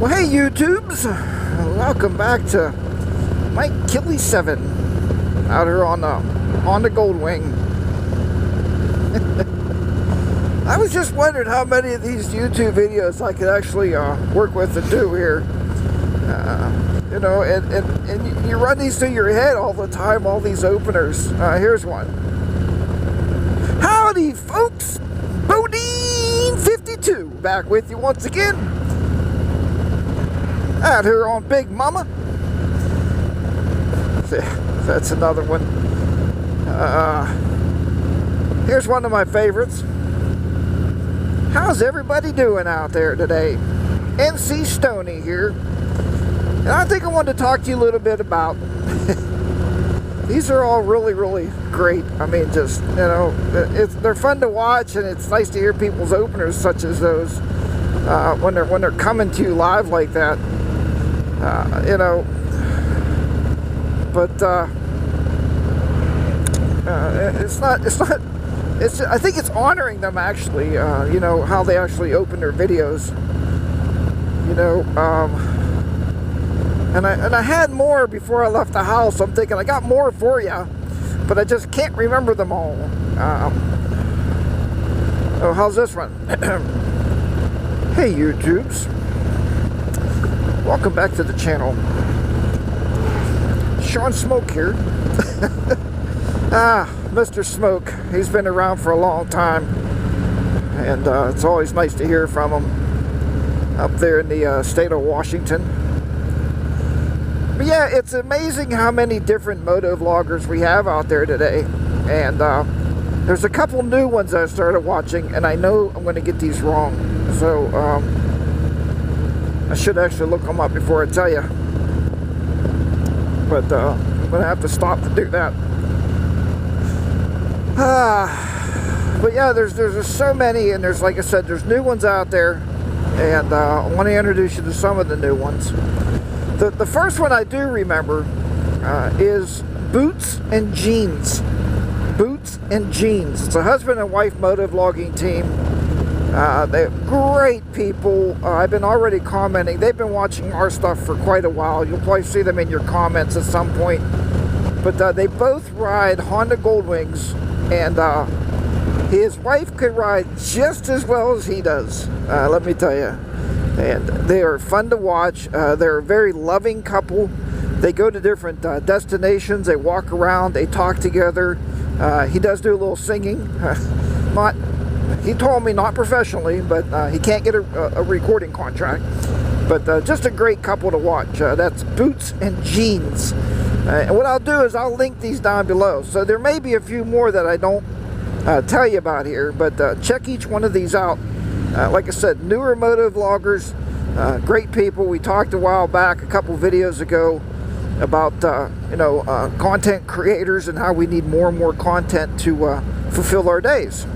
Well, hey YouTubes, welcome back to Mike Killy 7 out here on the Gold Wing. I was just wondering how many of these YouTube videos I could actually work with and do here. You know, and you run these through your head all the time, all these openers. Here's one. Howdy folks, Bodine 52 back with you once again. Out here on Big Mama. That's another one. Here's one of my favorites. How's everybody doing out there today? NC Stoney here. And I think I wanted to talk to you a little bit about these are all really, really great. I mean, just, you know, they're fun to watch, and it's nice to hear people's openers such as those when they're coming to you live like that. You know, but I think it's honoring them actually, you know, how they actually open their videos, you know, and I had more before I left the house. I'm thinking I got more for you, but I just can't remember them all. Oh, how's this one? Hey YouTubes, welcome back to the channel. Sean Smoke here. Mr. Smoke, he's been around for a long time, and it's always nice to hear from him up there in the state of Washington. But yeah, it's amazing how many different motovloggers we have out there today, and there's a couple new ones I started watching, and I know I'm going to get these wrong, so I should actually look them up before I tell you, but I'm going to have to stop to do that. But yeah, there's just so many, and there's, like I said, there's new ones out there, and I want to introduce you to some of the new ones. The first one I do remember is Boots and Jeans. Boots and Jeans. It's a husband and wife motovlogging team. They're great people. I've been already commenting. They've been watching our stuff for quite a while. You'll probably see them in your comments at some point. But they both ride Honda Goldwings, and his wife could ride just as well as he does, let me tell you. And they are fun to watch. They're a very loving couple. They go to different destinations. They walk around. They talk together. He does do a little singing. He told me not professionally, but he can't get a recording contract. But just a great couple to watch. That's Boots and Jeans. And what I'll do is I'll link these down below. So there may be a few more that I don't tell you about here, but check each one of these out. Like I said, newer motovloggers, great people. We talked a while back, a couple videos ago, about you know, content creators and how we need more and more content to fulfill our days.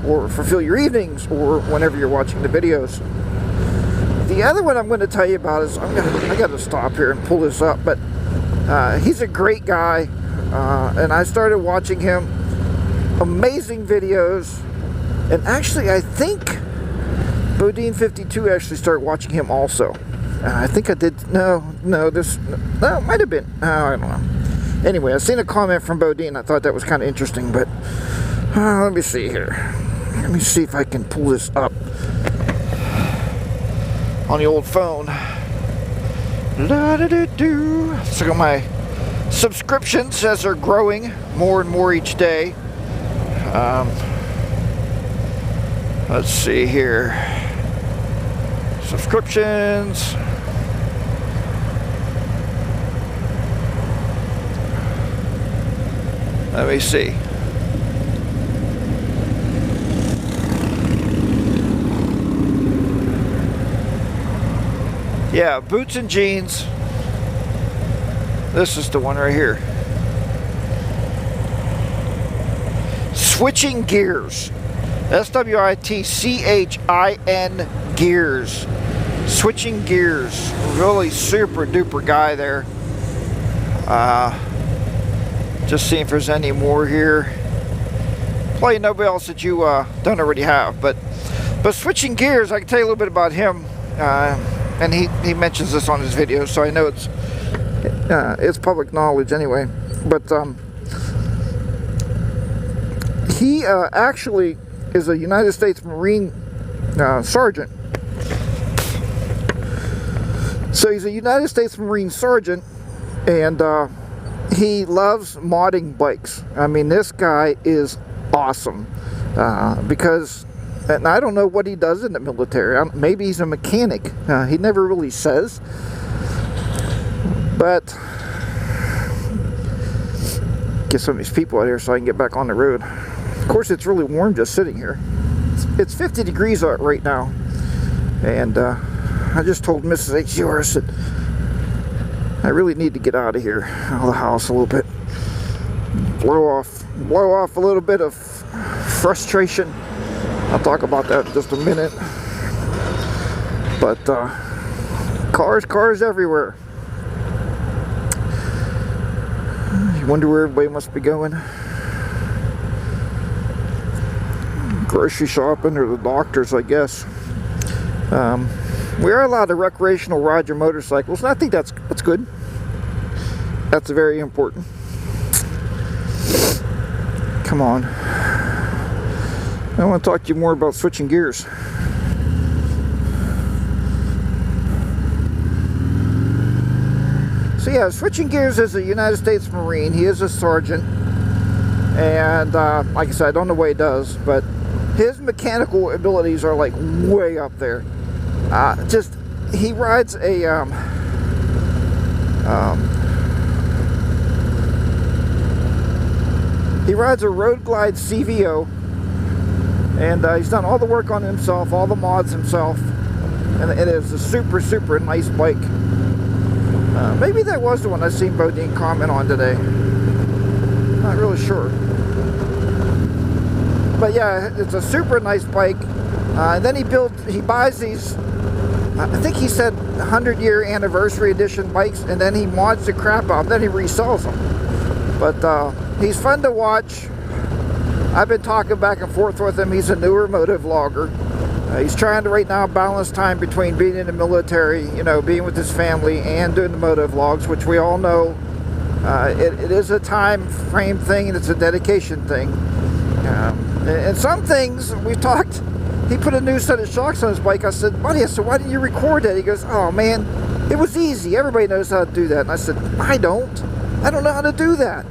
Or fulfill your evenings, or whenever you're watching the videos. The other one I'm going to tell you about is, I got to stop here and pull this up, but he's a great guy, and I started watching him. Amazing videos, and actually I think Bodine 52 actually started watching him also. I think I did. No, it might have been. I don't know. Anyway, I seen a comment from Bodine. I thought that was kind of interesting, but let me see here. Let me see if I can pull this up on the old phone. So got my subscriptions as they're growing more and more each day. Let's see here. Subscriptions. Let me see. Yeah, Boots and Jeans. This is the one right here. Switching Gears. SWITCHIN Gears. Switching Gears. Really super duper guy there. Just seeing if there's any more here. Probably nobody else that you don't already have, but But switching gears, I can tell you a little bit about him, and he mentions this on his videos, so I know it's public knowledge anyway. But he actually is a United States Marine sergeant. So he's a United States Marine sergeant, and he loves modding bikes. I mean, this guy is awesome, because, and I don't know what he does in the military. Maybe he's a mechanic. He never really says. But get some of these people out here so I can get back on the road. Of course, it's really warm just sitting here. It's 50 degrees out right now, and I just told Mrs. HCR, I said, I really need to get out of here, out of the house a little bit. Blow off a little bit of frustration. I'll talk about that in just a minute. But cars everywhere. You wonder where everybody must be going. Grocery shopping or the doctors, I guess. We are allowed to recreational ride your motorcycles, and I think that's good. That's very important. Come on. I want to talk to you more about switching gears. So yeah, switching gears is a United States Marine. He is a sergeant, and like I said, I don't know what he does, but his mechanical abilities are like way up there. He rides a Road Glide CVO, and he's done all the work on himself, all the mods himself, and it is a super nice bike. Maybe that was the one I seen Bodine comment on today. Not really sure. But yeah, it's a super nice bike. And then he buys these, I think he said 100-year anniversary edition bikes, and then he mods the crap out, and then he resells them. But he's fun to watch. I've been talking back and forth with him. He's a newer motovlogger. He's trying to right now balance time between being in the military, you know, being with his family, and doing the motovlogs, which we all know it is a time frame thing, and it's a dedication thing. And some things we talked. He put a new set of shocks on his bike. I said, buddy, why didn't you record that? He goes, oh man, it was easy. Everybody knows how to do that. And I said, I don't know how to do that.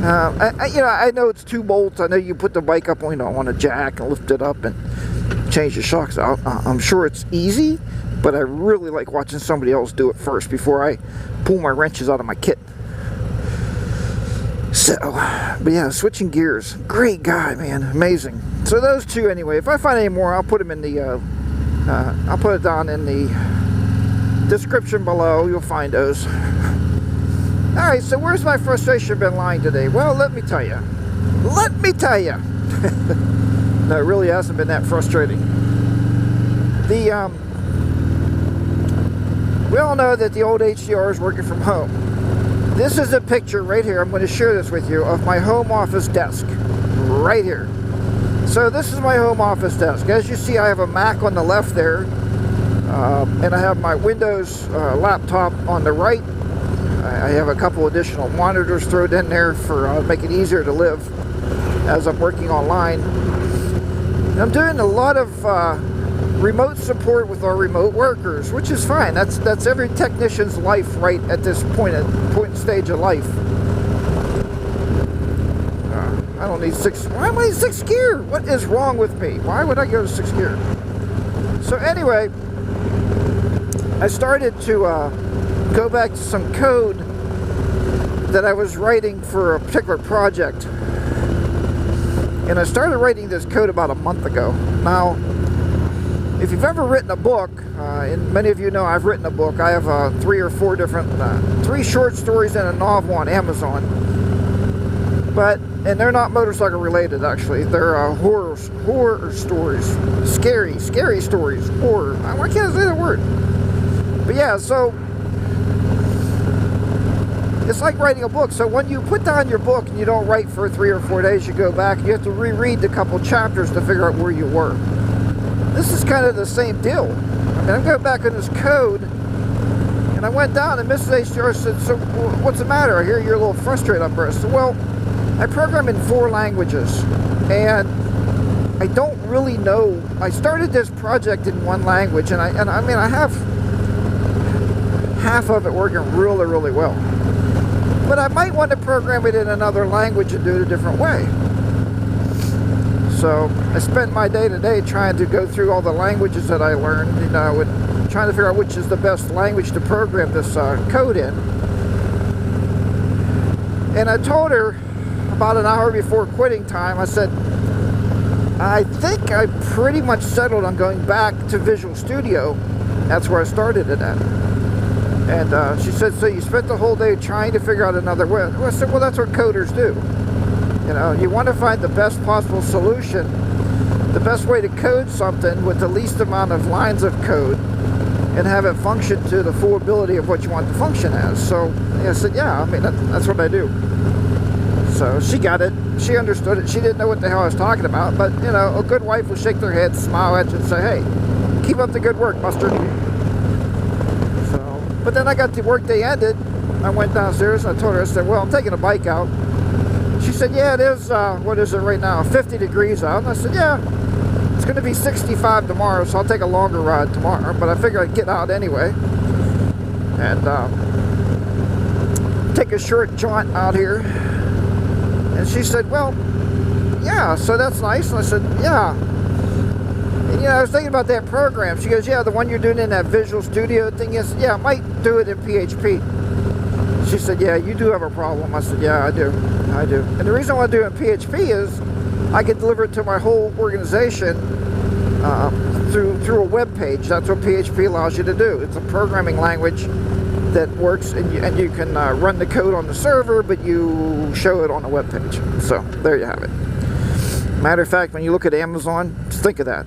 I know it's 2 bolts. I know you put the bike up on a jack and lift it up and change the shocks out. I'm sure it's easy, but I really like watching somebody else do it first before I pull my wrenches out of my kit. So, but yeah, switching gears. Great guy, man. Amazing. So those two, anyway. If I find any more, I'll put them in the, I'll put it down in the description below. You'll find those. Alright, so where's my frustration been lying today? Well, let me tell you. No, it really hasn't been that frustrating. We all know that the old HCR is working from home. This is a picture right here. I'm going to share this with you of my home office desk. Right here. So this is my home office desk. As you see, I have a Mac on the left there. And I have my Windows laptop on the right. I have a couple additional monitors thrown in there for make it easier to live as I'm working online. And I'm doing a lot of remote support with our remote workers, which is fine. That's every technician's life right at this point and stage of life. I don't need 6. Why am I in 6th gear? What is wrong with me? Why would I go to 6th gear? So anyway, I started to go back to some code that I was writing for a particular project. And I started writing this code about a month ago. Now, if you've ever written a book, and many of you know I've written a book. I have 3 or 4 different, 3 short stories and a novel on Amazon. And they're not motorcycle related, actually. They're horror stories. Scary stories. Horror. Why can't I say that word? But yeah, so it's like writing a book. So when you put down your book and you don't write for 3 or 4 days, you go back, you have to reread the couple chapters to figure out where you were. this is kind of the same deal. I mean, I'm going back in this code, and I went down, and Mrs. HDR said, so what's the matter? I hear you're a little frustrated up there. I said, well, I program in 4 languages, and I don't really know. I started this project in 1 language, and I mean, I have half of it working really, really well. But I might want to program it in another language and do it a different way. So I spent my day-to-day trying to go through all the languages that I learned, you know, and trying to figure out which is the best language to program this code in. And I told her about an hour before quitting time, I said, I think I pretty much settled on going back to Visual Studio. That's where I started it at. And she said, so you spent the whole day trying to figure out another way. I said, well, that's what coders do. You know, you want to find the best possible solution, the best way to code something with the least amount of lines of code and have it function to the full ability of what you want the function as. So I said, yeah, I mean, that's what I do. So she got it. She understood it. She didn't know what the hell I was talking about. But, you know, a good wife will shake their head, smile at you, and say, hey, keep up the good work, Buster. So, but then I got the work day ended. I went downstairs and I told her, I said, well, I'm taking a bike out. She said, yeah, it is, what is it right now, 50 degrees out. And I said, yeah, it's going to be 65 tomorrow, so I'll take a longer ride tomorrow. But I figured I'd get out anyway. And take a short jaunt out here. And she said, well, yeah, so that's nice. And I said, yeah. And, you know, I was thinking about that program. She goes, yeah, the one you're doing in that Visual Studio thing is, yeah, I might do it in PHP. She said, yeah, you do have a problem. I said, yeah, I do. And the reason I want to do it in PHP is I can deliver it to my whole organization through a web page. That's what PHP allows you to do. It's a programming language that works, and you can run the code on the server, but you show it on a web page. So there you have it. Matter of fact, when you look at Amazon, just think of that.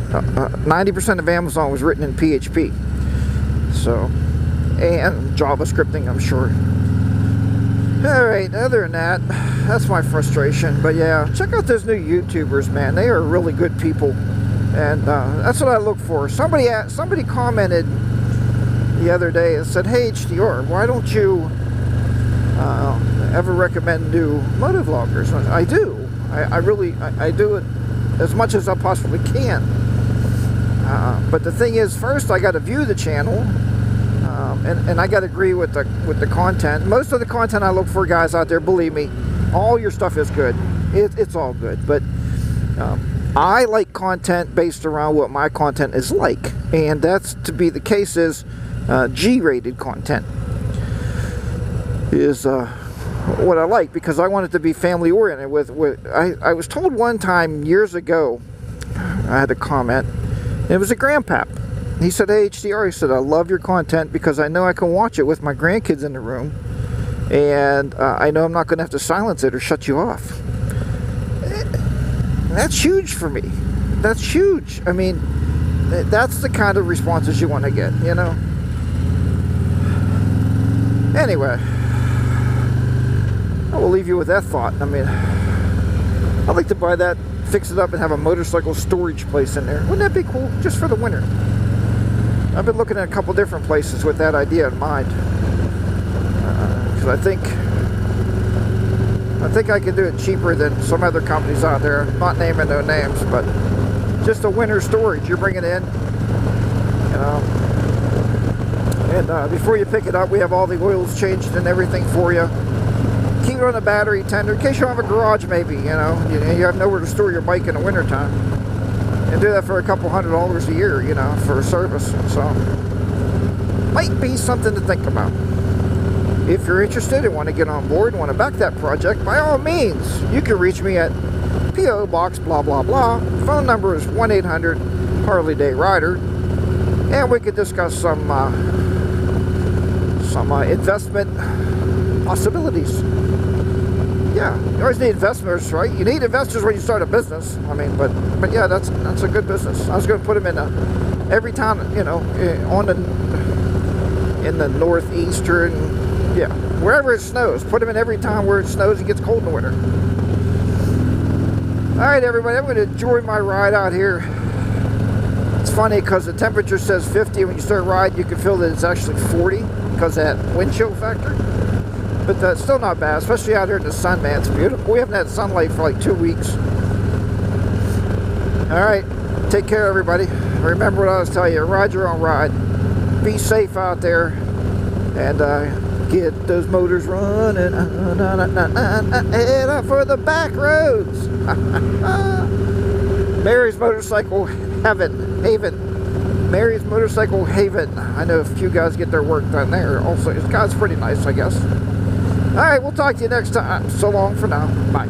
90% of Amazon was written in PHP. So, and JavaScripting, I'm sure. Alright, other than that, that's my frustration. But yeah, check out those new YouTubers, man. They are really good people. And that's what I look for. Somebody commented the other day and said, hey HDR, why don't you ever recommend new motovloggers? And I do. I do it as much as I possibly can. But the thing is, first I got to view the channel. And I got to agree with the content. Most of the content I look for, guys out there, believe me, all your stuff is good. It's all good. But I like content based around what my content is like. And that's to be the case is G-rated content is what I like, because I want it to be family oriented. I was told one time years ago, I had a comment, and it was a grandpap. He said, hey HDR, he said, I love your content because I know I can watch it with my grandkids in the room, and I know I'm not going to have to silence it or shut you off. That's huge for me. That's huge. I mean, that's the kind of responses you want to get, you know? Anyway, I will leave you with that thought. I mean, I'd like to buy that, fix it up, and have a motorcycle storage place in there. Wouldn't that be cool? Just for the winter. I've been looking at a couple different places with that idea in mind. Because I think I can do it cheaper than some other companies out there. I'm not naming no names, but just a winter storage. You're bringing it in, you know. And before you pick it up, we have all the oils changed and everything for you. Keep it on a battery tender in case you don't have a garage, maybe, you know. You have nowhere to store your bike in the wintertime. And do that for a couple $100 a year, you know, for a service. So, might be something to think about. If you're interested and want to get on board and want to back that project, by all means, you can reach me at P.O. Box blah blah blah. Phone number is 1-800-HARLEY-DAY-RIDER, and we could discuss some investment possibilities. Yeah, you always need investors, right? You need investors when you start a business. I mean, but yeah, that's a good business. I was going to put them in every town, you know, in the northeastern, yeah, wherever it snows. Put them in every town where it snows and gets cold in the winter. All right, everybody, I'm going to enjoy my ride out here. It's funny because the temperature says 50. When you start riding, you can feel that it's actually 40 because of that wind chill factor. But that's still not bad, especially out here in the sun, man. It's beautiful. We haven't had sunlight for like 2 weeks. Alright, take care, everybody. Remember what I was telling you. Ride your own ride. Be safe out there. And get those motors running. Head up for the back roads. Mary's Motorcycle Haven. Mary's Motorcycle Haven. I know a few guys get their work done there. Also, it's pretty nice, I guess. Alright, we'll talk to you next time. So long for now. Bye.